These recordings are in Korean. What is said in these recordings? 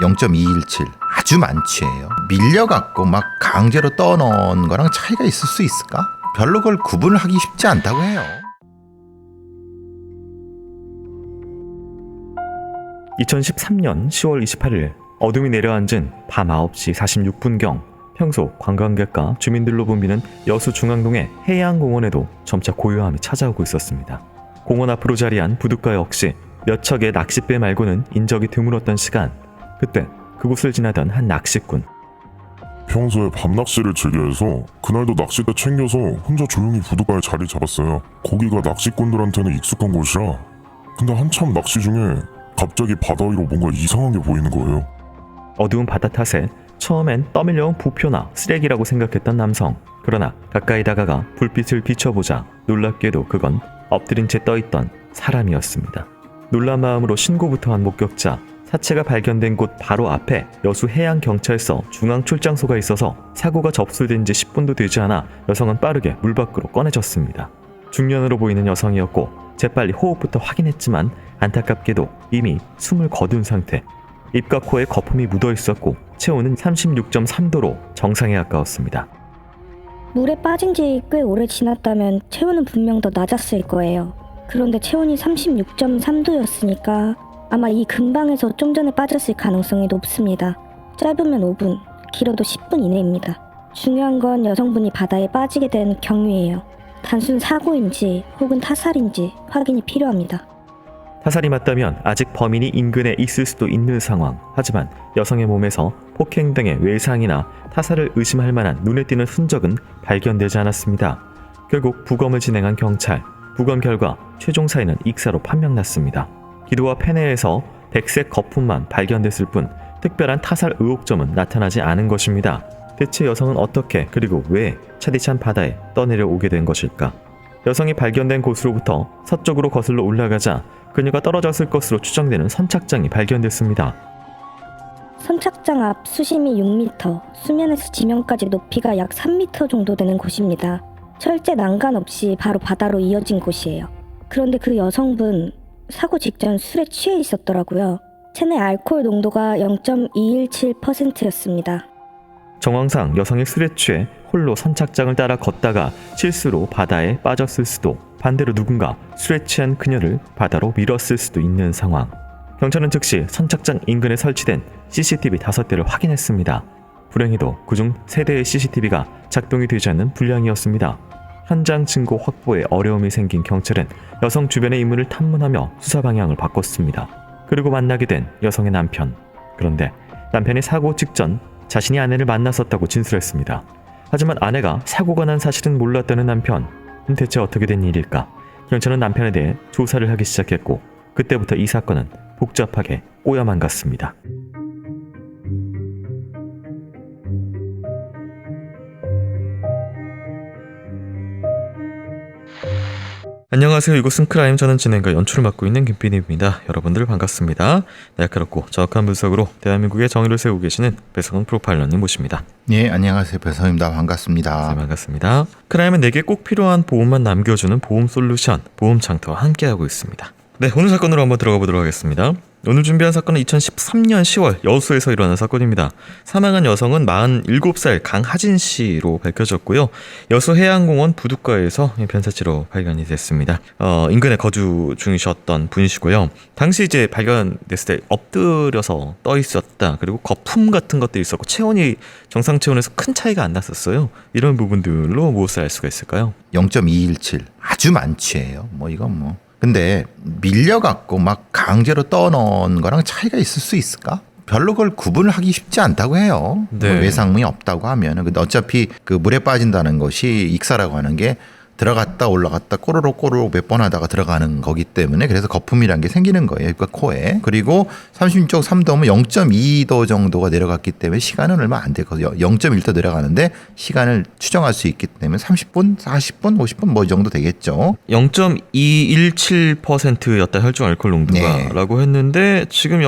0.217 아주 많지예요. 밀려갖고 막 강제로 떠넣은 거랑 차이가 있을 수 있을까? 별로 그걸 구분을 하기 쉽지 않다고 해요. 2013년 10월 28일 어둠이 내려앉은 밤 9시 46분경 평소 관광객과 주민들로 붐비는 여수 중앙동의 해양공원에도 점차 고요함이 찾아오고 있었습니다. 공원 앞으로 자리한 부둣가 역시 몇 척의 낚싯배 말고는 인적이 드물었던 시간, 그때 그곳을 지나던 한 낚시꾼. 평소에 밤낚시를 즐겨해서 그날도 낚싯대 챙겨서 혼자 조용히 부둣가에 자리 잡았어요. 거기가 낚시꾼들한테는 익숙한 곳이라. 근데 한참 낚시 중에 갑자기 바다 위로 뭔가 이상한 게 보이는 거예요. 어두운 바다 탓에 처음엔 떠밀려온 부표나 쓰레기라고 생각했던 남성. 그러나 가까이 다가가 불빛을 비춰보자 놀랍게도 그건 엎드린 채 떠있던 사람이었습니다. 놀란 마음으로 신고부터 한 목격자. 사체가 발견된 곳 바로 앞에 여수해양경찰서 중앙출장소가 있어서 사고가 접수된 지 10분도 되지 않아 여성은 빠르게 물 밖으로 꺼내졌습니다. 중년으로 보이는 여성이었고 재빨리 호흡부터 확인했지만 안타깝게도 이미 숨을 거둔 상태. 입과 코에 거품이 묻어 있었고 체온은 36.3도로 정상에 가까웠습니다. 물에 빠진 지 꽤 오래 지났다면 체온은 분명 더 낮았을 거예요. 그런데 체온이 36.3도였으니까 아마 이 근방에서 좀 전에 빠졌을 가능성이 높습니다. 짧으면 5분, 길어도 10분 이내입니다. 중요한 건 여성분이 바다에 빠지게 된 경위예요. 단순 사고인지 혹은 타살인지 확인이 필요합니다. 타살이 맞다면 아직 범인이 인근에 있을 수도 있는 상황. 하지만 여성의 몸에서 폭행 등의 외상이나 타살을 의심할 만한 눈에 띄는 흔적은 발견되지 않았습니다. 결국 부검을 진행한 경찰. 부검 결과 최종 사인은 익사로 판명났습니다. 기도와 폐내에서 백색 거품만 발견됐을 뿐 특별한 타살 의혹점은 나타나지 않은 것입니다. 대체 여성은 어떻게 그리고 왜 차디찬 바다에 떠내려 오게 된 것일까? 여성이 발견된 곳으로부터 서쪽으로 거슬러 올라가자 그녀가 떨어졌을 것으로 추정되는 선착장이 발견됐습니다. 선착장 앞 수심이 6m, 수면에서 지면까지 높이가 약 3m 정도 되는 곳입니다. 철제 난간 없이 바로 바다로 이어진 곳이에요. 그런데 그 여성분 사고 직전 술에 취해 있었더라고요. 체내 알코올 농도가 0.217%였습니다. 정황상 여성이 술에 취해 홀로 선착장을 따라 걷다가 실수로 바다에 빠졌을 수도, 반대로 누군가 술에 취한 그녀를 바다로 밀었을 수도 있는 상황. 경찰은 즉시 선착장 인근에 설치된 CCTV 5대를 확인했습니다. 불행히도 그중 3대의 CCTV가 작동이 되지 않는 불량이었습니다. 현장 증거 확보에 어려움이 생긴 경찰은 여성 주변의 인물을 탐문하며 수사 방향을 바꿨습니다. 그리고 만나게 된 여성의 남편. 그런데 남편이 사고 직전 자신이 아내를 만났었다고 진술했습니다. 하지만 아내가 사고가 난 사실은 몰랐다는 남편. 대체 어떻게 된 일일까? 경찰은 남편에 대해 조사를 하기 시작했고 그때부터 이 사건은 복잡하게 꼬여만 갔습니다. 안녕하세요. 이곳은 크라임. 저는 진행과 연출을 맡고 있는 김PD입니다. 여러분들 반갑습니다. 날카롭고 정확한 분석으로 대한민국의 정의를 세우고 계시는 배성훈 프로파일러님 모십니다. 예, 안녕하세요. 배성입니다. 반갑습니다. 네, 반갑습니다. 크라임은 내게 꼭 필요한 보험만 남겨주는 보험 솔루션 보험창터와 함께하고 있습니다. 네, 오늘 사건으로 한번 들어가 보도록 하겠습니다. 오늘 준비한 사건은 2013년 10월 여수에서 일어난 사건입니다. 사망한 여성은 47살 강하진 씨로 밝혀졌고요. 여수해양공원 부둣가에서 변사체로 발견이 됐습니다. 인근에 거주 중이셨던 분이시고요. 당시 이제 발견됐을 때 엎드려서 떠 있었다. 그리고 거품 같은 것도 있었고 체온이 정상 체온에서 큰 차이가 안 났었어요. 이런 부분들로 무엇을 알 수가 있을까요? 0.217 아주 많지예요. 이건 근데 밀려갖고 막 강제로 떠넣은 거랑 차이가 있을 수 있을까? 별로 그걸 구분을 하기 쉽지 않다고 해요. 네. 외상이 없다고 하면은. 근데 어차피 그 물에 빠진다는 것이 익사라고 하는 게 들어갔다 올라갔다 꼬르륵 몇 번 하다가 들어가는 거기 때문에 그래서 거품이란 게 생기는 거예요. 그러니까 코에. 그리고 36.3도면 0.2도 정도가 내려갔기 때문에 시간은 얼마 안 됐거든요. 0.1도 내려가는데 시간을 추정할 수 있기 때문에 30분, 40분, 50분 이 정도 되겠죠. 0.217%였다 혈중 알코올 농도가라고 했는데 지금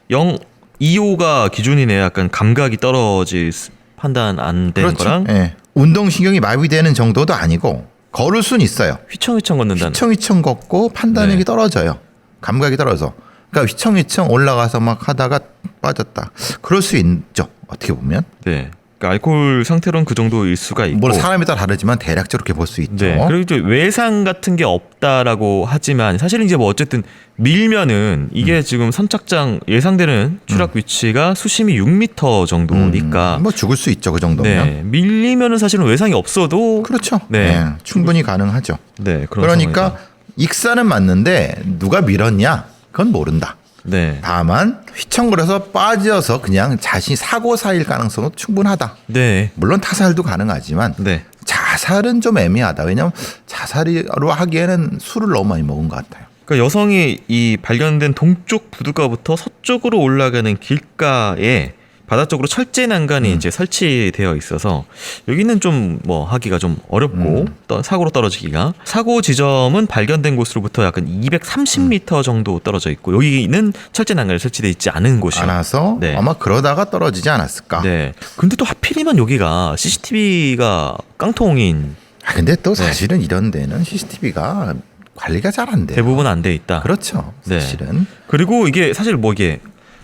0.025가 기준이네요. 약간 감각이 떨어질 판단 안 된 거랑. 네. 운동신경이 마비되는 정도도 아니고 걸을 수는 있어요. 휘청휘청 걷는다는. 휘청휘청 걷고 판단력이 떨어져요. 감각이 떨어져. 그러니까 휘청휘청 올라가서 막 하다가 빠졌다. 그럴 수 있죠. 어떻게 보면. 네. 그러니까 알코올 상태로는 그 정도일 수가 있고. 뭐 사람에 따라 다르지만 대략적으로 이렇게 볼 수 있죠. 네. 그리고 이제 외상 같은 게 없다라고 하지만 사실은 이제 뭐 어쨌든 밀면은 이게 지금 선착장 예상되는 추락 위치가 수심이 6m 정도니까 뭐 죽을 수 있죠. 그 정도면. 네. 밀리면은 사실은 외상이 없어도 그렇죠. 네. 네, 충분히 가능하죠. 네, 그런 그러니까 상황이다. 익사는 맞는데 누가 밀었냐? 그건 모른다. 네. 다만 휘청거려서 빠져서 그냥 자신이 사고사일 가능성은 충분하다. 네. 물론 타살도 가능하지만 네. 자살은 좀 애매하다. 왜냐하면 자살로 하기에는 술을 너무 많이 먹은 것 같아요. 그러니까 여성이 이 발견된 동쪽 부두가부터 서쪽으로 올라가는 길가에 바다 쪽으로 철제 난간이 이제 설치되어 있어서 여기는 좀 뭐 하기가 좀 어렵고 사고로 떨어지기가 사고 지점은 발견된 곳으로부터 약간 230m 정도 떨어져 있고 여기는 철제 난간이 설치되어 있지 않은 곳이요. 않아서 네. 아마 그러다가 떨어지지 않았을까. 네. 근데 또 하필이면 여기가 CCTV가 깡통인 근데 또 사실은 이런 데는 CCTV가 관리가 잘 안 돼요. 대부분 안 돼 있다. 그렇죠. 네. 사실은. 그리고 이게 사실 뭐 이게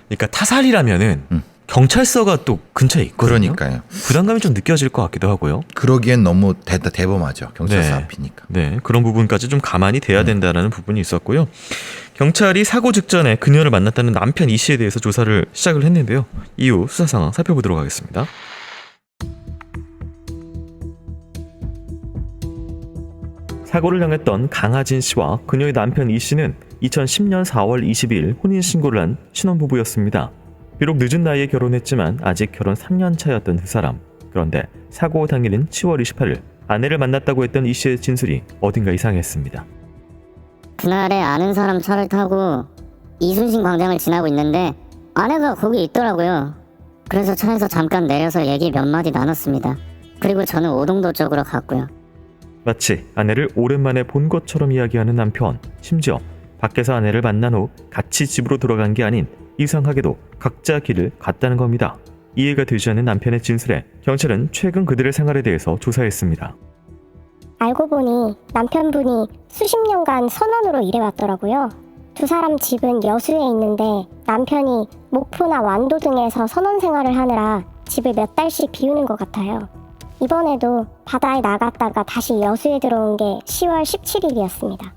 그러니까 타살이라면은 경찰서가 또 근처에 있거든요. 그러니까요. 부담감이 좀 느껴질 것 같기도 하고요. 그러기엔 너무 대범하죠. 경찰서 네. 앞이니까. 네, 그런 부분까지 좀 가만히 돼야 된다라는 부분이 있었고요. 경찰이 사고 직전에 그녀를 만났다는 남편 이 씨에 대해서 조사를 시작을 했는데요. 이후 수사 상황 살펴보도록 하겠습니다. 사고를 당했던 강하진 씨와 그녀의 남편 이 씨는 2010년 4월 22일 혼인신고를 한 신혼부부였습니다. 비록 늦은 나이에 결혼했지만 아직 결혼 3년 차였던 두 사람. 그런데 사고 당일인 10월 28일 아내를 만났다고 했던 이 씨의 진술이 어딘가 이상했습니다. 그날에 아는 사람 차를 타고 이순신 광장을 지나고 있는데 아내가 거기 있더라고요. 그래서 차에서 잠깐 내려서 얘기 몇 마디 나눴습니다. 그리고 저는 오동도 쪽으로 갔고요. 마치 아내를 오랜만에 본 것처럼 이야기하는 남편. 심지어 밖에서 아내를 만난 후 같이 집으로 돌아간 게 아닌 이상하게도 각자 길을 갔다는 겁니다. 이해가 되지 않는 남편의 진술에 경찰은 최근 그들의 생활에 대해서 조사했습니다. 알고 보니 남편분이 수십 년간 선원으로 일해왔더라고요. 두 사람 집은 여수에 있는데 남편이 목포나 완도 등에서 선원 생활을 하느라 집을 몇 달씩 비우는 것 같아요. 이번에도 바다에 나갔다가 다시 여수에 들어온 게 10월 17일이었습니다.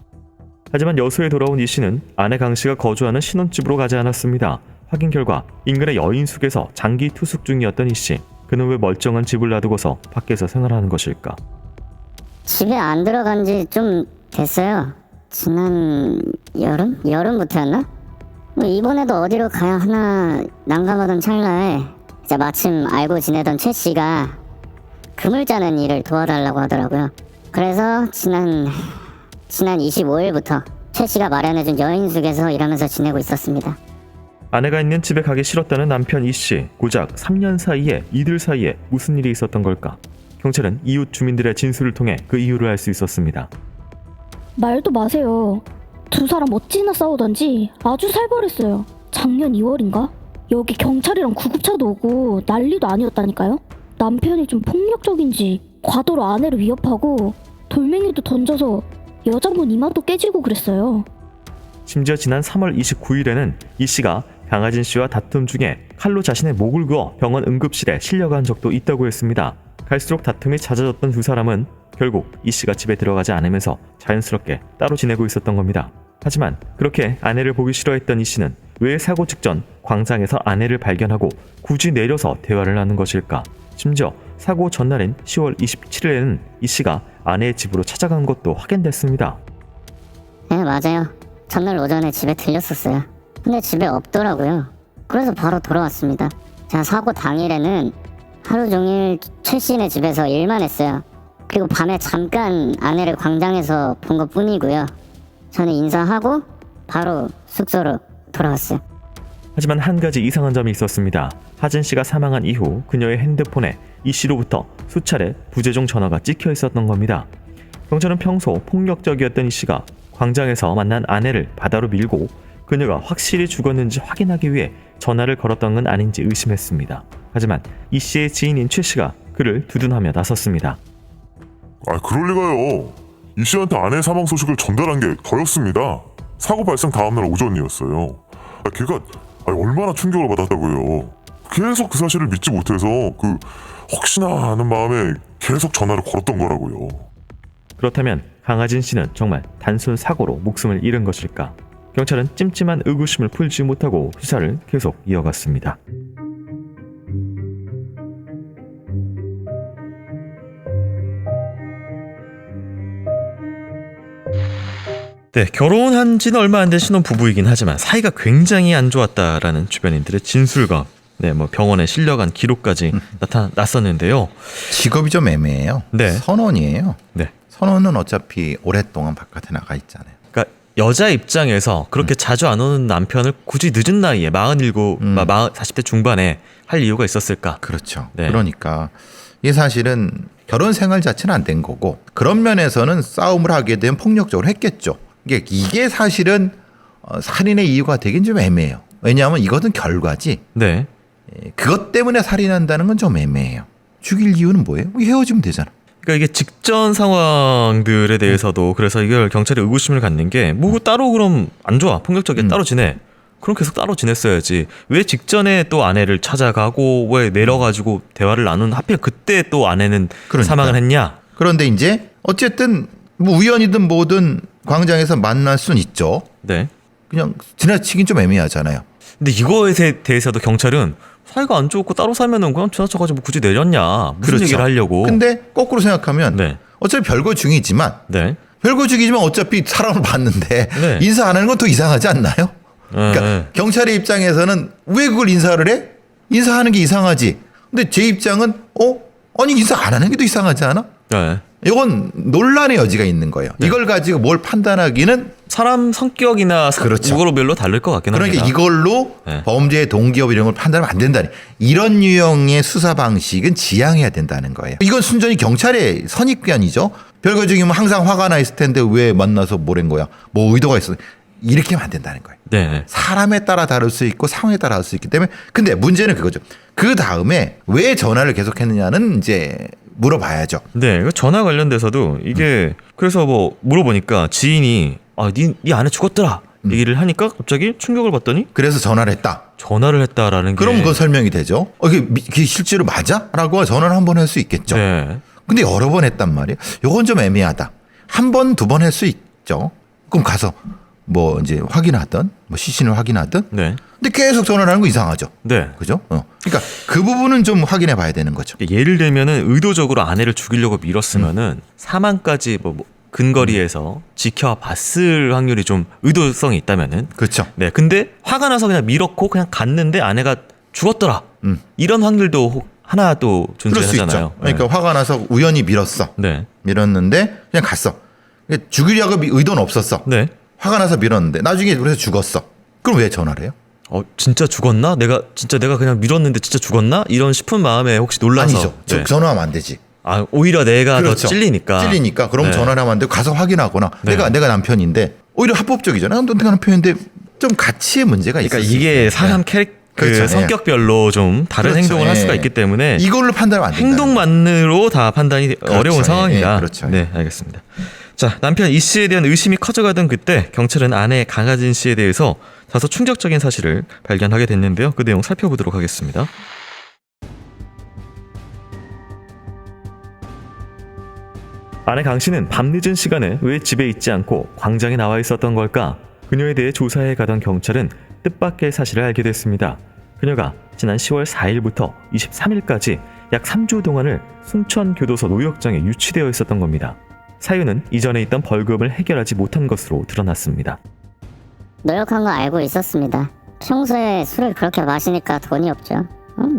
하지만 여수에 돌아온 이 씨는 아내 강 씨가 거주하는 신혼집으로 가지 않았습니다. 확인 결과 인근의 여인숙에서 장기 투숙 중이었던 이 씨. 그는 왜 멀쩡한 집을 놔두고서 밖에서 생활하는 것일까? 집에 안 들어간 지 좀 됐어요. 지난 여름부터였나? 뭐 이번에도 어디로 가야 하나 난감하던 찰나에 이제 마침 알고 지내던 최 씨가 금을 짜는 일을 도와달라고 하더라고요. 그래서 지난 25일부터 최 씨가 마련해준 여인숙에서 일하면서 지내고 있었습니다. 아내가 있는 집에 가기 싫었다는 남편 이 씨. 고작 3년 사이에 이들 사이에 무슨 일이 있었던 걸까? 경찰은 이웃 주민들의 진술을 통해 그 이유를 알 수 있었습니다. 말도 마세요. 두 사람 어찌나 싸우던지 아주 살벌했어요. 작년 2월인가? 여기 경찰이랑 구급차도 오고 난리도 아니었다니까요. 남편이 좀 폭력적인지 과도로 아내를 위협하고 돌멩이도 던져서 여자분 이마도 깨지고 그랬어요. 심지어 지난 3월 29일에는 이 씨가 강하진 씨와 다툼 중에 칼로 자신의 목을 그어 병원 응급실에 실려간 적도 있다고 했습니다. 갈수록 다툼이 잦아졌던 두 사람은 결국 이 씨가 집에 들어가지 않으면서 자연스럽게 따로 지내고 있었던 겁니다. 하지만 그렇게 아내를 보기 싫어했던 이 씨는 왜 사고 직전 광장에서 아내를 발견하고 굳이 내려서 대화를 나눈 것일까? 심지어 사고 전날인 10월 27일에는 이 씨가 아내의 집으로 찾아간 것도 확인됐습니다. 네, 맞아요. 전날 오전에 집에 들렸었어요. 근데 집에 없더라고요. 그래서 바로 돌아왔습니다. 제가 사고 당일에는 하루 종일 최 씨네 집에서 일만 했어요. 그리고 밤에 잠깐 아내를 광장에서 본 것 뿐이고요. 저는 인사하고 바로 숙소로 돌아왔어요. 하지만 한 가지 이상한 점이 있었습니다. 하진 씨가 사망한 이후 그녀의 핸드폰에 이 씨로부터 수차례 부재중 전화가 찍혀 있었던 겁니다. 경찰은 평소 폭력적이었던 이 씨가 광장에서 만난 아내를 바다로 밀고 그녀가 확실히 죽었는지 확인하기 위해 전화를 걸었던 건 아닌지 의심했습니다. 하지만 이 씨의 지인인 최 씨가 그를 두둔하며 나섰습니다. 그럴 리가요. 이 씨한테 아내 사망 소식을 전달한 게 저였습니다. 사고 발생 다음날 오전이었어요. 걔가 얼마나 충격을 받았다고요. 계속 그 사실을 믿지 못해서 그 혹시나 하는 마음에 계속 전화를 걸었던 거라고요. 그렇다면 강하진 씨는 정말 단순 사고로 목숨을 잃은 것일까? 경찰은 찜찜한 의구심을 풀지 못하고 수사를 계속 이어갔습니다. 네, 결혼한 지는 얼마 안 된 신혼부부이긴 하지만 사이가 굉장히 안 좋았다라는 주변인들의 진술과 뭐 병원에 실려간 기록까지 나타났었는데요. 직업이 좀 애매해요. 네. 선원이에요. 네. 선원은 어차피 오랫동안 바깥에 나가 있잖아요. 그러니까 여자 입장에서 그렇게 자주 안 오는 남편을 굳이 늦은 나이에 47, 40대 중반에 할 이유가 있었을까? 그렇죠. 네. 그러니까 이게 사실은 결혼 생활 자체는 안 된 거고 그런 면에서는 싸움을 하게 되면 폭력적으로 했겠죠. 이게 사실은 살인의 이유가 되긴 좀 애매해요. 왜냐하면 이것은 결과지. 네. 그것 때문에 살인한다는 건 좀 애매해요. 죽일 이유는 뭐예요? 헤어지면 되잖아. 그러니까 이게 직전 상황들에 대해서도 그래서 이걸 경찰이 의구심을 갖는 게 뭐 따로 그럼 안 좋아 폭력적이게 따로 지내 그럼 계속 따로 지냈어야지 왜 직전에 또 아내를 찾아가고 왜 내려가지고 대화를 나눈 하필 그때 또 아내는 그러니까. 사망을 했냐. 그런데 이제 어쨌든 뭐 우연이든 뭐든 광장에서 만날 수는 있죠. 네. 그냥 지나치긴 좀 애매하잖아요. 근데 이거에 대해서도 경찰은 사이가 안 좋고 따로 살면은 그냥 지나쳐가지고 굳이 내렸냐 무슨 그렇죠. 얘기를 하려고. 근데 거꾸로 생각하면 네. 어차피 별거 중이지만 네. 별거 중이지만 어차피 사람을 봤는데 네. 인사 안 하는 건 더 이상하지 않나요? 그러니까 네. 경찰의 입장에서는 왜 그걸 인사를 해? 인사하는 게 이상하지. 근데 제 입장은 아니 인사 안 하는 게 더 이상하지 않아? 네. 이건 논란의 여지가 있는 거예요. 네. 이걸 가지고 뭘 판단하기는 사람 성격이나 그렇죠. 이거로별로 다를 것 같긴 합니다. 그러니까 이걸로 네. 범죄의 동기업 이런 걸 판단하면 안 된다니. 이런 유형의 수사 방식은 지양해야 된다는 거예요. 이건 순전히 경찰의 선입견이죠. 별거 중이면 항상 화가 나 있을 텐데 왜 만나서 뭐란 거야. 뭐 의도가 있어. 이렇게 하면 안 된다는 거예요. 네. 사람에 따라 다를 수 있고 상황에 따라 다를 수 있기 때문에 근데 문제는 그거죠. 그 다음에 왜 전화를 계속했느냐는 이제 물어봐야죠. 네, 그 전화 관련돼서도 이게 그래서 뭐 물어보니까 지인이 네 아내 죽었더라 얘기를 하니까 갑자기 충격을 받더니 그래서 전화를 했다. 전화를 했다라는 게. 그럼 그건 설명이 되죠. 이게 실제로 맞아? 라고 전화를 한 번 할 수 있겠죠. 네. 근데 여러 번 했단 말이에요. 요건 좀 애매하다. 한 번, 두 번 할 수 있죠. 그럼 가서 뭐 이제 확인하든 뭐 시신을 확인하든. 네. 근데 계속 전화를 하는 거 이상하죠. 네. 그죠? 그러니까 그 부분은 좀 확인해 봐야 되는 거죠. 예를 들면은 의도적으로 아내를 죽이려고 밀었으면은 사망까지 뭐 근거리에서 지켜봤을 확률이 좀 의도성이 있다면은. 그렇죠. 네. 근데 화가 나서 그냥 밀었고 그냥 갔는데 아내가 죽었더라. 이런 확률도 하나 또 그럴 수 존재하잖아요. 있죠. 그러니까 화가 나서 우연히 밀었어. 네. 밀었는데 그냥 갔어. 죽이려고 의도는 없었어. 네. 화가 나서 밀었는데 나중에 그래서 죽었어. 그럼 왜 전화를 해요? 진짜 죽었나? 내가 그냥 밀었는데 진짜 죽었나? 이런 싶은 마음에 혹시 놀라서. 아니죠. 네. 전화하면 안 되지. 오히려 내가 그렇죠. 더 찔리니까. 그럼 네. 전화를 하면 안 되고 가서 확인하거나 네. 내가 남편인데 오히려 합법적이잖아. 내가 남편인데 좀 가치의 문제가 있어요. 그러니까 이게 사람 그렇죠. 성격별로 좀 다른 그렇죠. 행동을 할 예. 수가 있기 때문에 이걸로 판단하면 안 된다. 행동만으로 다 판단이 그렇죠. 어려운 상황이다. 예, 그렇죠. 네, 알겠습니다. 자, 남편 이 씨에 대한 의심이 커져가던 그때 경찰은 아내 강하진 씨에 대해서 다소 충격적인 사실을 발견하게 됐는데요. 그 내용 살펴보도록 하겠습니다. 아내 강 씨는 밤늦은 시간에 왜 집에 있지 않고 광장에 나와 있었던 걸까? 그녀에 대해 조사해 가던 경찰은 뜻밖의 사실을 알게 됐습니다. 그녀가 지난 10월 4일부터 23일까지 약 3주 동안을 순천교도소 노역장에 유치되어 있었던 겁니다. 사유는 이전에 있던 벌금을 해결하지 못한 것으로 드러났습니다. 노력한 거 알고 있었습니다. 평소에 술을 그렇게 마시니까 돈이 없죠.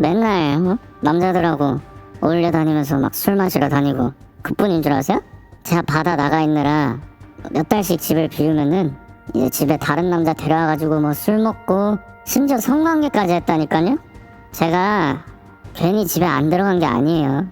맨날 남자들하고 어울려 다니면서 막 술 마시러 다니고 그뿐인 줄 아세요? 제가 바다 나가 있느라 몇 달씩 집을 비우면은 이제 집에 다른 남자 데려와가지고 뭐 술 먹고 심지어 성관계까지 했다니까요. 제가 괜히 집에 안 들어간 게 아니에요.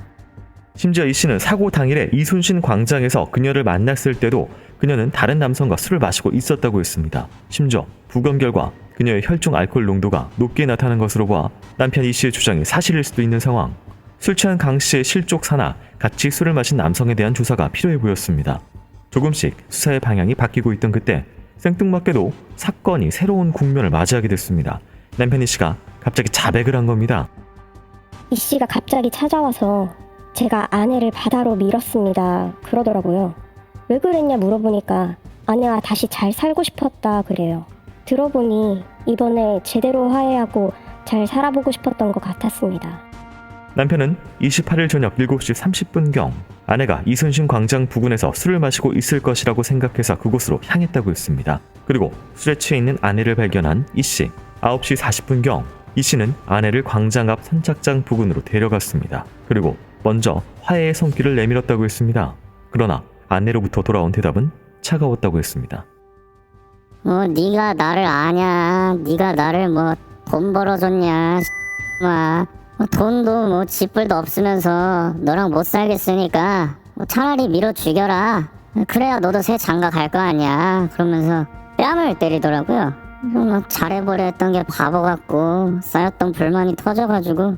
심지어 이 씨는 사고 당일에 이순신 광장에서 그녀를 만났을 때도 그녀는 다른 남성과 술을 마시고 있었다고 했습니다. 심지어 부검 결과 그녀의 혈중 알코올 농도가 높게 나타난 것으로 봐 남편 이 씨의 주장이 사실일 수도 있는 상황. 술 취한 강 씨의 실족사나 같이 술을 마신 남성에 대한 조사가 필요해 보였습니다. 조금씩 수사의 방향이 바뀌고 있던 그때 생뚱맞게도 사건이 새로운 국면을 맞이하게 됐습니다. 남편 이 씨가 갑자기 자백을 한 겁니다. 이 씨가 갑자기 찾아와서 제가 아내를 바다로 밀었습니다. 그러더라고요. 왜 그랬냐 물어보니까 아내와 다시 잘 살고 싶었다 그래요. 들어보니 이번에 제대로 화해하고 잘 살아보고 싶었던 것 같았습니다. 남편은 28일 저녁 7시 30분경 아내가 이순신 광장 부근에서 술을 마시고 있을 것이라고 생각해서 그곳으로 향했다고 했습니다. 그리고 술에 취해 있는 아내를 발견한 이 씨. 9시 40분경 이 씨는 아내를 광장 앞 선착장 부근으로 데려갔습니다. 그리고 먼저 화해의 손길을 내밀었다고 했습니다. 그러나 아내로부터 돌아온 대답은 차가웠다고 했습니다. 네가 나를 아냐? 네가 나를 돈 벌어줬냐? 돈도 쥐뿔도 없으면서 너랑 못 살겠으니까 차라리 밀어 죽여라. 그래야 너도 새 장가 갈 거 아니야. 그러면서 뺨을 때리더라고요. 잘해보려 했던 게 바보 같고 쌓였던 불만이 터져가지고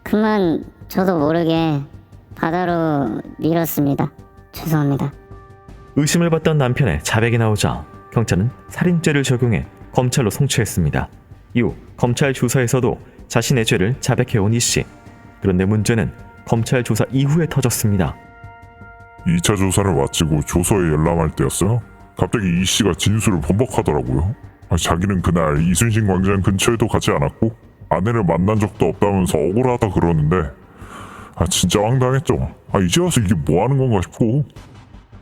그만 저도 모르게 바다로 밀었습니다. 죄송합니다. 의심을 받던 남편의 자백이 나오자 경찰은 살인죄를 적용해 검찰로 송치했습니다. 이후 검찰 조사에서도 자신의 죄를 자백해온 이 씨. 그런데 문제는 검찰 조사 이후에 터졌습니다. 2차 조사를 마치고 조서에 열람할 때였어요. 갑자기 이 씨가 진술을 번복하더라고요. 자기는 그날 이순신 광장 근처에도 가지 않았고 아내를 만난 적도 없다면서 억울하다 그러는데 진짜 황당했죠. 이제 와서 이게 뭐 하는 건가 싶고.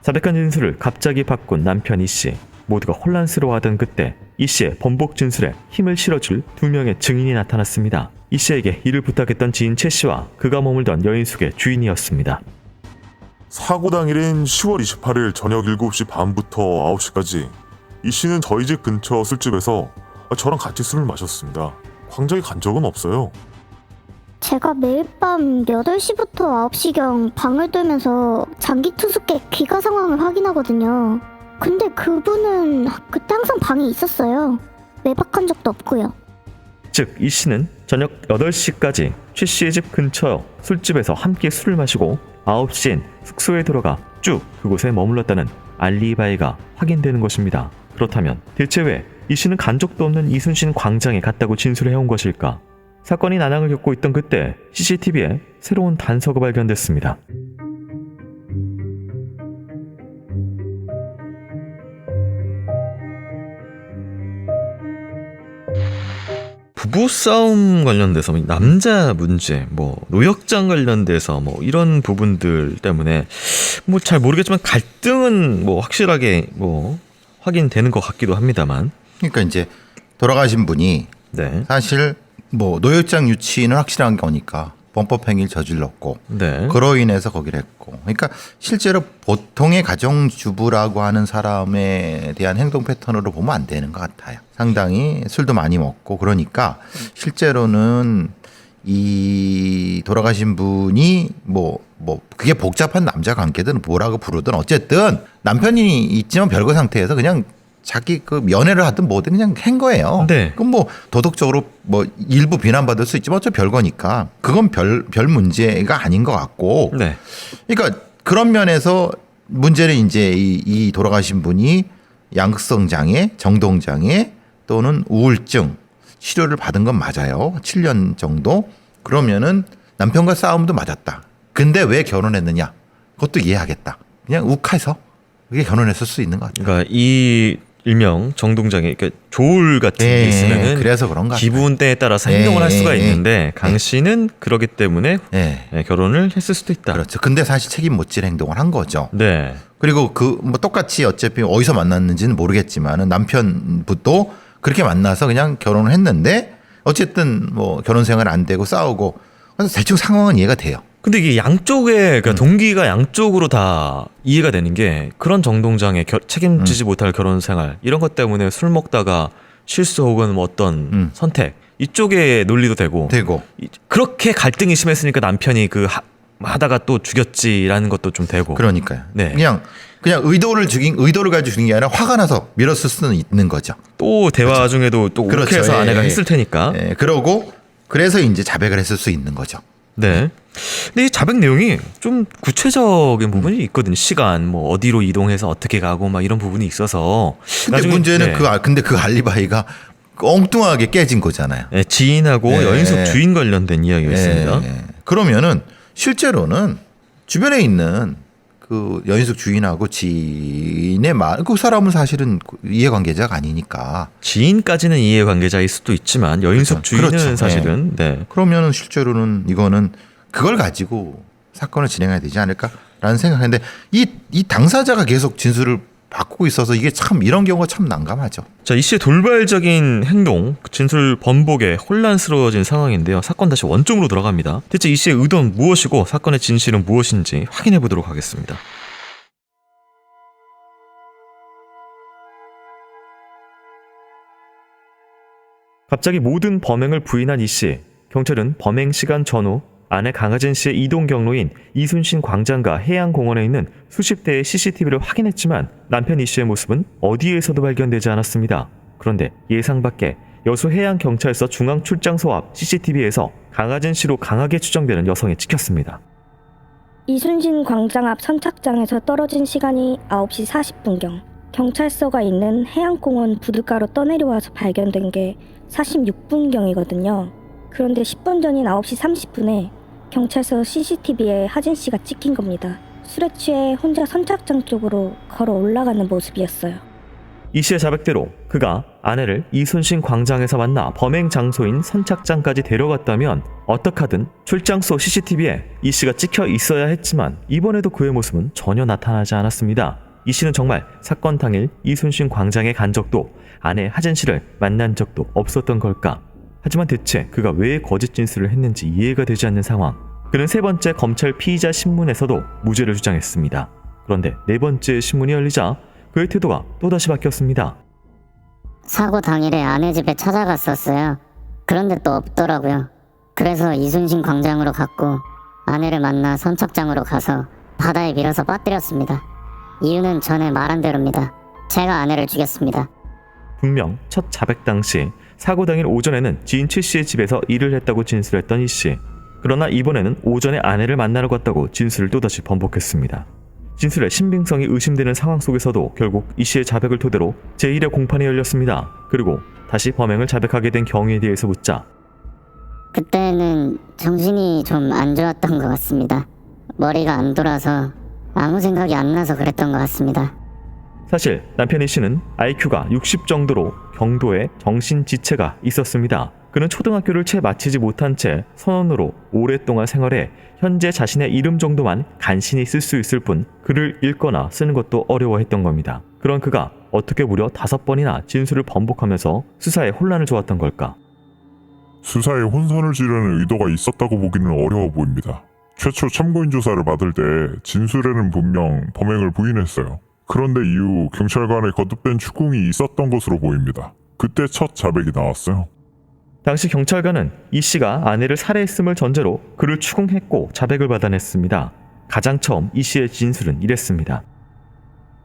자백한 진술을 갑자기 바꾼 남편 이 씨. 모두가 혼란스러워하던 그때 이 씨의 번복 진술에 힘을 실어줄 2명의 증인이 나타났습니다. 이 씨에게 이를 부탁했던 지인 최 씨와 그가 머물던 여인숙의 주인이었습니다. 사고 당일인 10월 28일 저녁 7시 반부터 9시까지 이 씨는 저희 집 근처 술집에서 저랑 같이 술을 마셨습니다. 광장에 간 적은 없어요. 제가 매일 밤 8시부터 9시경 방을 뚫면서 장기 투숙객 귀가 상황을 확인하거든요. 근데 그분은 그때 항상 방에 있었어요. 외박한 적도 없고요. 즉 이 씨는 저녁 8시까지 최 씨의 집 근처 술집에서 함께 술을 마시고 9시엔 숙소에 들어가 쭉 그곳에 머물렀다는 알리바이가 확인되는 것입니다. 그렇다면 대체 왜 이 씨는 간 적도 없는 이순신 광장에 갔다고 진술해온 것일까? 사건이 난항을 겪고 있던 그때 CCTV에 새로운 단서가 발견됐습니다. 부부싸움 관련돼서 남자 문제, 노역장 관련돼서 이런 부분들 때문에 잘 모르겠지만 갈등은 확실하게 확인되는 것 같기도 합니다만. 그러니까 이제 돌아가신 분이 네. 사실 노역장 유치는 확실한 거니까 범법행위를 저질렀고 네. 그로 인해서 거기를 했고, 그러니까 실제로 보통의 가정주부라고 하는 사람에 대한 행동 패턴으로 보면 안 되는 것 같아요. 상당히 술도 많이 먹고 그러니까 실제로는 이 돌아가신 분이 그게 복잡한 남자 관계든 뭐라고 부르든 어쨌든 남편이 있지만 별거 상태에서 그냥 자기 연애를 하든 뭐든 그냥 한 거예요. 네. 그럼 일부 일부 비난받을 수 있지만 어차피 별거니까 그건 별 문제가 아닌 것 같고. 네. 그러니까 그런 면에서 문제는 이제 이 돌아가신 분이 양극성 장애, 정동 장애 또는 우울증 치료를 받은 건 맞아요. 7년 정도. 그러면은 남편과 싸움도 맞았다. 근데 왜 결혼했느냐? 그것도 이해하겠다. 그냥 욱해서 그게 결혼했을 수 있는 것 같아요. 그러니까 이 일명 정동장애, 그러니까 조울 같은 게 있으면은 그래서 그런 것 같아요. 기분때에 따라서 행동을 할 수가 있는데 강 씨는 그러기 때문에 결혼을 했을 수도 있다. 그렇죠. 근데 사실 책임 못 질 행동을 한 거죠. 네. 그리고 똑같이 어차피 어디서 만났는지는 모르겠지만은 남편도 그렇게 만나서 그냥 결혼을 했는데 어쨌든 결혼 생활 안 되고 싸우고 그래서 대충 상황은 이해가 돼요. 근데 이게 양쪽에 동기가 양쪽으로 다 이해가 되는 게 그런 정동장애 책임지지 못할 결혼 생활 이런 것 때문에 술 먹다가 실수 혹은 어떤 선택 이쪽에 논리도 되고 그렇게 갈등이 심했으니까 남편이 하다가 또 죽였지라는 것도 좀 되고. 그러니까요. 네. 그냥 의도를 가지고 죽인 게 아니라 화가 나서 밀었을 수는 있는 거죠. 또 대화 그렇죠. 중에도 또 욱해서 아내가 했을 테니까. 그러고 그래서 이제 자백을 했을 수 있는 거죠. 네. 근데 이 자백 내용이 좀 구체적인 부분이 있거든요. 시간, 뭐 어디로 이동해서 어떻게 가고 막 이런 부분이 있어서. 근데 나중에- 문제는 네. 근데 그 알리바이가 엉뚱하게 깨진 거잖아요. 네, 지인하고 네. 여인숙 주인 관련된 이야기였습니다. 예. 그러면은 실제로는 주변에 있는 그 여인숙 주인하고 지인의 그 사람은 사실은 이해관계자가 아니니까. 지인까지는 이해관계자일 수도 있지만 여인숙 그렇죠. 주인은 그렇죠. 사실은 네. 그러면은 실제로는 이거는 그걸 가지고 사건을 진행해야 되지 않을까라는 생각했는데 이 당사자가 계속 진술을 바꾸고 있어서 이게 참 이런 경우가 참 난감하죠. 자, 이 씨의 돌발적인 행동, 진술 번복에 혼란스러워진 상황인데요. 사건 다시 원점으로 돌아갑니다. 대체 이 씨의 의도는 무엇이고 사건의 진실은 무엇인지 확인해 보도록 하겠습니다. 갑자기 모든 범행을 부인한 이 씨. 경찰은 범행 시간 전후 아내 강하진 씨의 이동 경로인 이순신 광장과 해양공원에 있는 수십 대의 CCTV를 확인했지만 남편 이 씨의 모습은 어디에서도 발견되지 않았습니다. 그런데 예상 밖에 여수 해양경찰서 중앙출장소 앞 CCTV에서 강하진 씨로 강하게 추정되는 여성이 찍혔습니다. 이순신 광장 앞 선착장에서 떨어진 시간이 9시 40분경. 경찰서가 있는 해양공원 부둣가로 떠내려와서 발견된 게 46분경이거든요. 그런데 10분 전인 9시 30분에 경찰서 CCTV에 하진 씨가 찍힌 겁니다. 술에 취해 혼자 선착장 쪽으로 걸어 올라가는 모습이었어요. 이 씨의 자백대로 그가 아내를 이순신 광장에서 만나 범행 장소인 선착장까지 데려갔다면 어떡하든 출장소 CCTV에 이 씨가 찍혀 있어야 했지만 이번에도 그의 모습은 전혀 나타나지 않았습니다. 이 씨는 정말 사건 당일 이순신 광장에 간 적도 아내 하진 씨를 만난 적도 없었던 걸까? 하지만 대체 그가 왜 거짓 진술을 했는지 이해가 되지 않는 상황. 그는 세 번째 검찰 피의자 신문에서도 무죄를 주장했습니다. 그런데 네 번째 신문이 열리자 그의 태도가 또다시 바뀌었습니다. 사고 당일에 아내 집에 찾아갔었어요. 그런데 또 없더라고요. 그래서 이순신 광장으로 갔고 아내를 만나 선착장으로 가서 바다에 밀어서 빠뜨렸습니다. 이유는 전에 말한 대로입니다. 제가 아내를 죽였습니다. 분명 첫 자백 당시 사고 당일 오전에는 지인 최 씨의 집에서 일을 했다고 진술했던 이 씨. 그러나 이번에는 오전에 아내를 만나러 갔다고 진술을 또다시 번복했습니다. 진술의 신빙성이 의심되는 상황 속에서도 결국 이 씨의 자백을 토대로 제1의 공판이 열렸습니다. 그리고 다시 범행을 자백하게 된 경위에 대해서 묻자 그때는 정신이 좀 안 좋았던 것 같습니다. 머리가 안 돌아서 아무 생각이 안 나서 그랬던 것 같습니다. 사실 남편 이 씨는 IQ가 60 정도로 경도에 정신지체가 있었습니다. 그는 초등학교를 채 마치지 못한 채 선원으로 오랫동안 생활해 현재 자신의 이름 정도만 간신히 쓸 수 있을 뿐 글을 읽거나 쓰는 것도 어려워했던 겁니다. 그런 그가 어떻게 무려 5번이나 진술을 번복하면서 수사에 혼란을 줘왔던 걸까? 수사에 혼선을 지르는 의도가 있었다고 보기는 어려워 보입니다. 최초 참고인 조사를 받을 때 진술에는 분명 범행을 부인했어요. 그런데 이후 경찰관의 거듭된 추궁이 있었던 것으로 보입니다. 그때 첫 자백이 나왔어요. 당시 경찰관은 이 씨가 아내를 살해했음을 전제로 그를 추궁했고 자백을 받아냈습니다. 가장 처음 이 씨의 진술은 이랬습니다.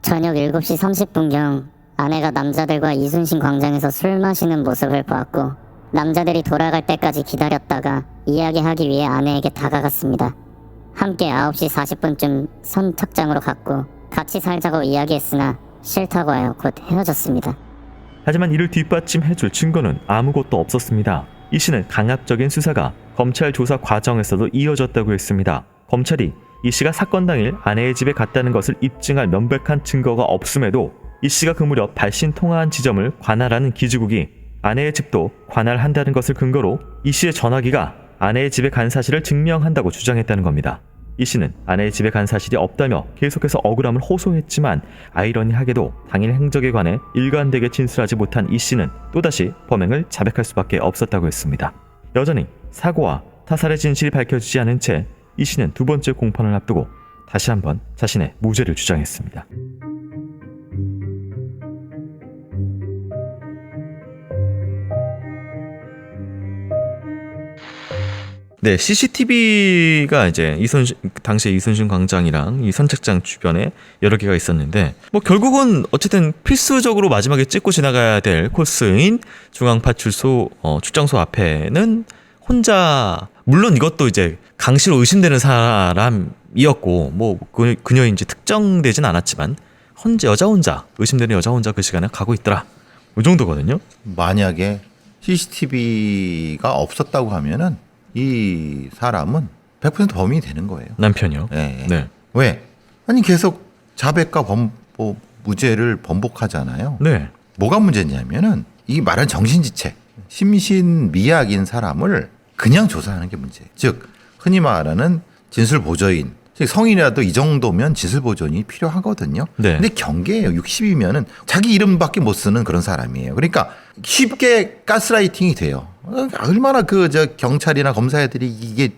저녁 7시 30분경 아내가 남자들과 이순신 광장에서 술 마시는 모습을 보았고 남자들이 돌아갈 때까지 기다렸다가 이야기하기 위해 아내에게 다가갔습니다. 함께 9시 40분쯤 선착장으로 갔고 같이 살자고 이야기했으나 싫다고 하여 곧 헤어졌습니다. 하지만 이를 뒷받침해줄 증거는 아무것도 없었습니다. 이 씨는 강압적인 수사가 검찰 조사 과정에서도 이어졌다고 했습니다. 검찰이 이 씨가 사건 당일 아내의 집에 갔다는 것을 입증할 명백한 증거가 없음에도 이 씨가 그 무렵 발신 통화한 지점을 관할하는 기지국이 아내의 집도 관할한다는 것을 근거로 이 씨의 전화기가 아내의 집에 간 사실을 증명한다고 주장했다는 겁니다. 이 씨는 아내의 집에 간 사실이 없다며 계속해서 억울함을 호소했지만 아이러니하게도 당일 행적에 관해 일관되게 진술하지 못한 이 씨는 또다시 범행을 자백할 수밖에 없었다고 했습니다. 여전히 사고와 타살의 진실이 밝혀지지 않은 채 이 씨는 두 번째 공판을 앞두고 다시 한번 자신의 무죄를 주장했습니다. 네, CCTV가 이제 당시에 이순신 광장이랑 이 선착장 주변에 여러 개가 있었는데, 뭐 결국은 어쨌든 필수적으로 마지막에 찍고 지나가야 될 코스인 중앙파출소 출장소 앞에는 혼자 물론 이것도 이제 강씨로 의심되는 사람이었고 뭐 그녀인지 특정되진 않았지만 여자 혼자 의심되는 여자 혼자 그 시간에 가고 있더라. 이 정도거든요. 만약에 CCTV가 없었다고 하면은 이 사람은 100% 범인이 되는 거예요. 남편이요. 네. 네. 왜? 아니 계속 자백과 무죄를 번복하잖아요. 네. 뭐가 문제냐면은 이 말한 정신지체, 심신미약인 사람을 그냥 조사하는 게 문제예요. 즉 흔히 말하는 진술보조인, 즉 성인이라도 이 정도면 진술보조인이 필요하거든요. 네. 근데 경계예요. 60이면은 자기 이름밖에 못 쓰는 그런 사람이에요. 그러니까 쉽게 가스라이팅이 돼요. 얼마나 경찰이나 검사애들이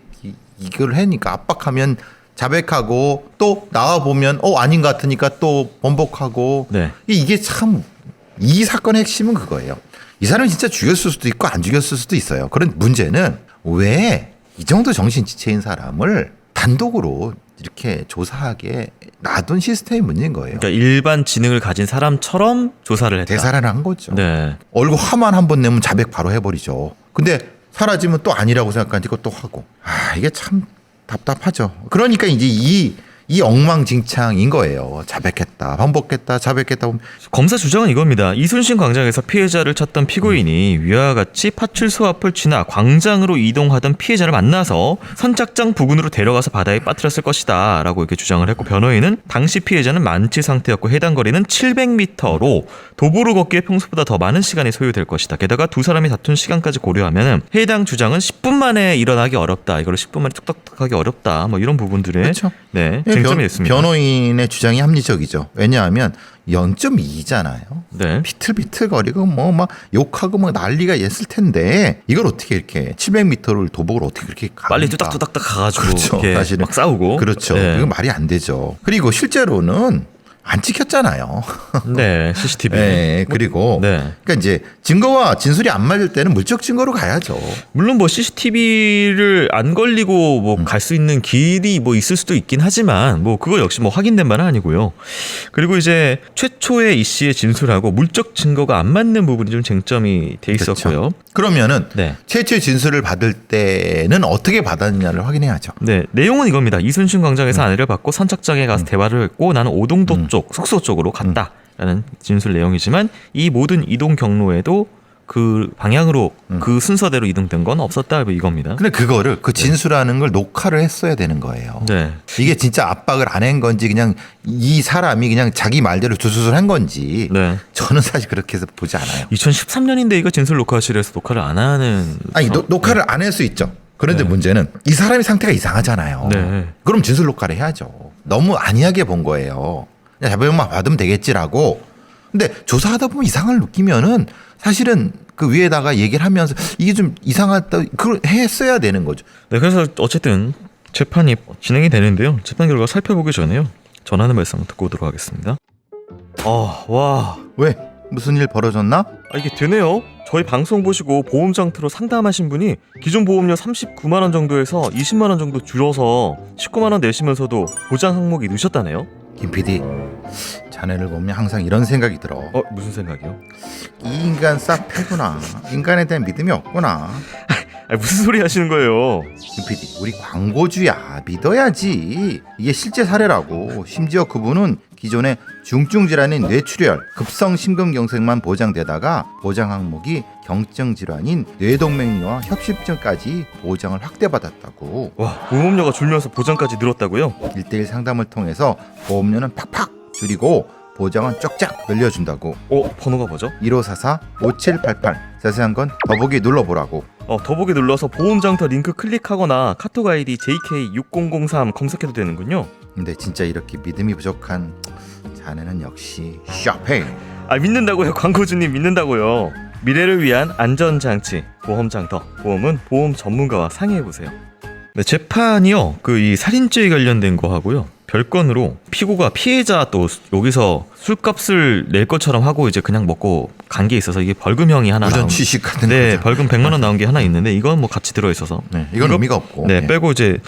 이걸 하니까 압박하면 자백하고 또 나와 보면 아닌 것 같으니까 또 번복하고. 네. 이게 참 이 사건의 핵심은 그거예요. 이 사람이 진짜 죽였을 수도 있고 안 죽였을 수도 있어요. 그런 문제는 왜 이 정도 정신지체인 사람을 단독으로 이렇게 조사하게 놔둔 시스템이 문제인 거예요. 그러니까 일반 지능을 가진 사람처럼 조사를 했다. 대사를 한 거죠. 네. 얼굴 화만 한 번 내면 자백 바로 해버리죠. 근데 사라지면 또 아니라고 생각하니까 또 하고. 이게 참 답답하죠. 그러니까 이제 이 엉망진창인 거예요. 자백했다, 반복했다, 자백했다 보면 검사 주장은 이겁니다. 이순신 광장에서 피해자를 찾던 피고인이 위와 같이 파출소 앞을 지나 광장으로 이동하던 피해자를 만나서 선착장 부근으로 데려가서 바다에 빠뜨렸을 것이다 라고 이렇게 주장을 했고, 변호인은 당시 피해자는 만취 상태였고 해당 거리는 700m로 도보로 걷기에 평소보다 더 많은 시간이 소요될 것이다. 게다가 두 사람이 다툰 시간까지 고려하면 해당 주장은 10분 만에 일어나기 어렵다. 이거를 10분 만에 뚝딱뚝 하기 어렵다. 뭐 이런 부분들에 그렇죠. 네, 쟁점이 있습니다. 변호인의 주장이 합리적이죠. 왜냐하면 0.2잖아요. 네. 비틀비틀거리고 뭐 막 욕하고 뭐 난리가 있을 텐데 이걸 어떻게 이렇게 700m를 도복을 어떻게 그렇게 빨리 뚜딱뚜딱 가가지고 그렇죠. 이렇게 사실은 막 싸우고. 그렇죠. 네. 이거 말이 안 되죠. 그리고 실제로는 안 찍혔잖아요. 네, CCTV. 네, 그리고 네. 그러니까 이제 증거와 진술이 안 맞을 때는 물적 증거로 가야죠. 물론 뭐 CCTV를 안 걸리고 뭐 갈 수 있는 길이 뭐 있을 수도 있긴 하지만 뭐 그거 역시 뭐 확인된 바는 아니고요. 그리고 이제 최초에 이 씨의 진술하고 물적 증거가 안 맞는 부분이 좀 쟁점이 돼 있었고요. 그렇죠. 그러면은 네. 최초의 진술을 받을 때는 어떻게 받았느냐를 확인해야죠. 네, 내용은 이겁니다. 이순신 광장에서 아내를 받고 선착장에 가서 대화를 했고 나는 오동도 쪽, 숙소 쪽으로 갔다라는 진술 내용이지만 이 모든 이동 경로에도 그 방향으로 그 순서대로 이동된 건 없었다 이겁니다. 근데 그거를 그 진술하는 걸 녹화를 했어야 되는 거예요. 네. 이게 진짜 압박을 안 한 건지 그냥 이 사람이 그냥 자기 말대로 두수술 한 건지 네. 저는 사실 그렇게 해서 보지 않아요. 2013년인데 이거 진술 녹화실에서 녹화를 안 하는. 아니 녹화를 안 할 수 있죠. 그런데 네. 문제는 이 사람이 상태가 이상하잖아요. 네. 그럼 진술 녹화를 해야죠. 너무 안이하게 본 거예요. 그냥 자백만 받으면 되겠지라고. 근데 조사하다 보면 이상을 느끼면은 사실은 그 위에다가 얘기를 하면서 이게 좀 이상하다 그걸 했어야 되는 거죠. 네, 그래서 어쨌든 재판이 진행이 되는데요. 재판 결과 살펴보기 전에요. 전하는 말씀 듣고 오도록 하겠습니다. 와. 왜? 무슨 일 벌어졌나? 이게 되네요. 저희 방송 보시고 보험 상태로 상담하신 분이 기존 보험료 39만 원 정도에서 20만 원 정도 줄여서 19만 원 내시면서도 보장 항목이 넣으셨다네요. 김 PD, 자네를 보면 항상 이런 생각이 들어. 무슨 생각이요? 이 인간 싹 패구나. 인간에 대한 믿음이 없구나. 무슨 소리 하시는 거예요? 김 PD, 우리 광고주야. 믿어야지. 이게 실제 사례라고. 심지어 그분은 기존에 중증 질환인 뇌출혈, 급성 심근경색만 보장되다가 보장 항목이 경증 질환인 뇌동맥류와 협심증까지 보장을 확대받았다고. 와, 보험료가 줄면서 보장까지 늘었다고요? 1대1 상담을 통해서 보험료는 팍팍 줄이고 보장은 쪽짝 늘려준다고. 번호가 뭐죠? 1544-5788. 자세한 건 더보기 눌러보라고. 더보기 눌러서 보험장터 링크 클릭하거나 카톡 아이디 JK6003 검색해도 되는군요. 근데 진짜 이렇게 믿음이 부족한 자네는 역시 쇼핑. 믿는다고요. 광고주님 믿는다고요. 미래를 위한 안전장치 보험장터. 보험은 보험 전문가와 상의해보세요. 네, 재판이요. 이 살인죄에 관련된 거 하고요. 별건으로 피고가 피해자 또 여기서 술값을 낼 것처럼 하고 이제 그냥 먹고 간 게 있어서 이게 벌금형이 하나 무전 나온. 취식 같은 네, 거죠. 벌금 100만 원 나온 게 하나 있는데 이건 뭐 같이 들어 있어서. 네, 이건 의미가 없고. 네, 빼고 이제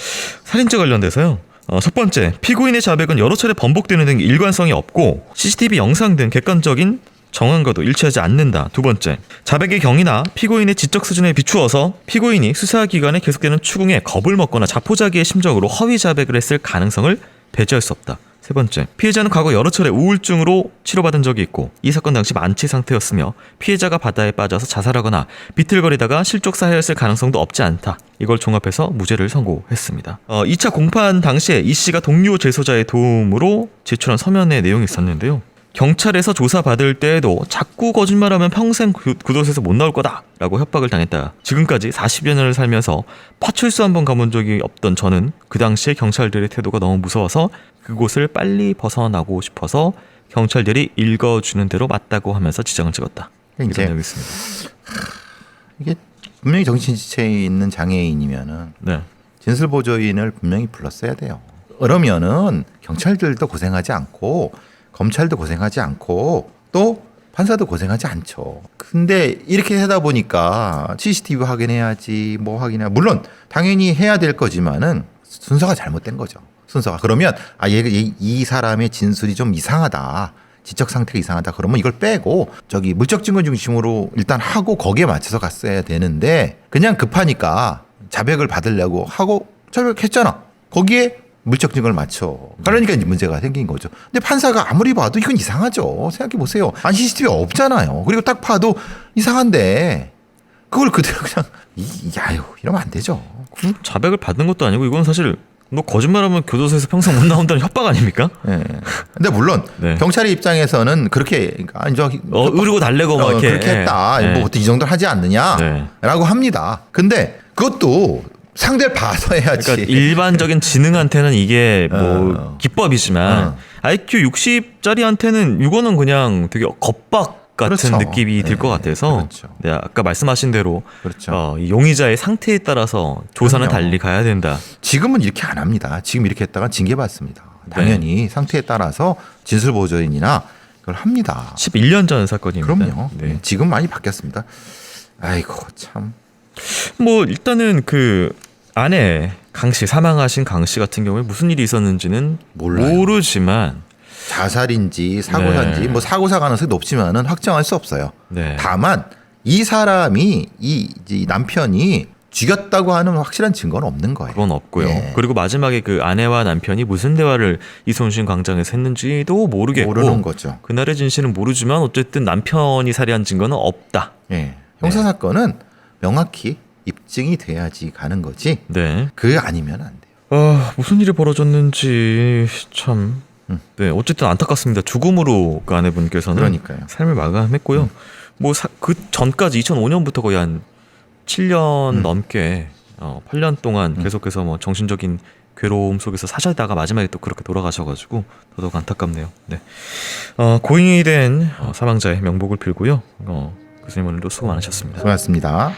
살인죄 관련돼서요. 첫 번째, 피고인의 자백은 여러 차례 번복되는 등 일관성이 없고 CCTV 영상 등 객관적인 정황과도 일치하지 않는다. 두 번째, 자백의 경위나 피고인의 지적 수준에 비추어서 피고인이 수사기관에 계속되는 추궁에 겁을 먹거나 자포자기의 심정으로 허위 자백을 했을 가능성을 배제할 수 없다. 세 번째, 피해자는 과거 여러 차례 우울증으로 치료받은 적이 있고 이 사건 당시 만취 상태였으며 피해자가 바다에 빠져서 자살하거나 비틀거리다가 실족사하였을 가능성도 없지 않다. 이걸 종합해서 무죄를 선고했습니다. 2차 공판 당시에 이 씨가 동료 재소자의 도움으로 제출한 서면의 내용이 있었는데요. 경찰에서 조사받을 때에도 자꾸 거짓말하면 평생 구도에서 못 나올 거다 라고 협박을 당했다. 지금까지 40여 년을 살면서 파출소 한 번 가본 적이 없던 저는 그 당시에 경찰들의 태도가 너무 무서워서 그곳을 빨리 벗어나고 싶어서 경찰들이 읽어주는 대로 맞다고 하면서 지장을 찍었다. 이런 이제 내용이 있습니다. 이게 분명히 정신지체에 있는 장애인이면은 네. 진술보조인을 분명히 불렀어야 돼요. 그러면은 경찰들도 고생하지 않고 검찰도 고생하지 않고 또 판사도 고생하지 않죠. 근데 이렇게 하다 보니까 CCTV 확인해야지 뭐 확인해야 물론 당연히 해야 될 거지만은 순서가 잘못된 거죠. 순서가 그러면 이 사람의 진술이 좀 이상하다. 지적 상태가 이상하다. 그러면 이걸 빼고 저기 물적 증거 중심으로 일단 하고 거기에 맞춰서 갔어야 되는데 그냥 급하니까 자백을 받으려고 하고 자백했잖아. 거기에 물적 증거를 맞춰. 그러니까 이제 문제가 생긴 거죠. 근데 판사가 아무리 봐도 이건 이상하죠. 생각해 보세요. 아니 CCTV 없잖아요. 그리고 딱 봐도 이상한데 그걸 그대로 그냥 야유 이러면 안 되죠. 자백을 받는 것도 아니고 이건 사실 너 거짓말하면 교도소에서 평생 못 나온다는 협박 아닙니까? 네. 근데 물론 네. 경찰의 입장에서는 그렇게 으르고 달래고 막 이렇게 그렇게 했다. 네. 뭐 보통 이 정도는 하지 않느냐라고 네. 합니다. 근데 그것도 상대를 봐서 해야지. 그러니까 일반적인 지능한테는 이게 뭐 기법이지만 IQ 60짜리한테는 이거는 그냥 되게 겁박 같은 그렇죠. 느낌이 들 것 같아서 그렇죠. 네, 아까 말씀하신 대로 그렇죠. 이 용의자의 상태에 따라서 조사는 그럼요. 달리 가야 된다. 지금은 이렇게 안 합니다. 지금 이렇게 했다가 징계받습니다. 당연히 상태에 따라서 진술보조인이나 그걸 합니다. 11년 전 사건입니다. 그럼요. 네. 지금 많이 바뀌었습니다. 아이고 참. 뭐 일단은 그 아내 강 씨, 사망하신 강 씨 같은 경우에 무슨 일이 있었는지는 몰라요. 모르지만 자살인지 사고사인지 네. 뭐 사고사 가능성이 높지만은 확정할 수 없어요. 네. 다만 이 사람이 이 남편이 죽였다고 하는 확실한 증거는 없는 거예요. 그건 없고요. 네. 그리고 마지막에 그 아내와 남편이 무슨 대화를 이순신 광장에서 했는지도 모르겠고 모르는 거죠. 그날의 진실은 모르지만 어쨌든 남편이 살해한 증거는 없다. 예. 형사 사건은 명확히 입증이 돼야지 가는 거지. 네. 그 아니면 안 돼요. 무슨 일이 벌어졌는지 참. 네, 어쨌든 안타깝습니다. 죽음으로 그 아내분께서는 그러니까요. 삶을 마감했고요. 뭐 그 전까지 2005년부터 거의 한 7년 넘게 8년 동안 계속해서 뭐 정신적인 괴로움 속에서 사시다가 마지막에 또 그렇게 돌아가셔가지고 더더욱 안타깝네요. 네, 고인이 된 사망자의 명복을 빌고요. 교수님 오늘도 수고 많으셨습니다. 고맙습니다.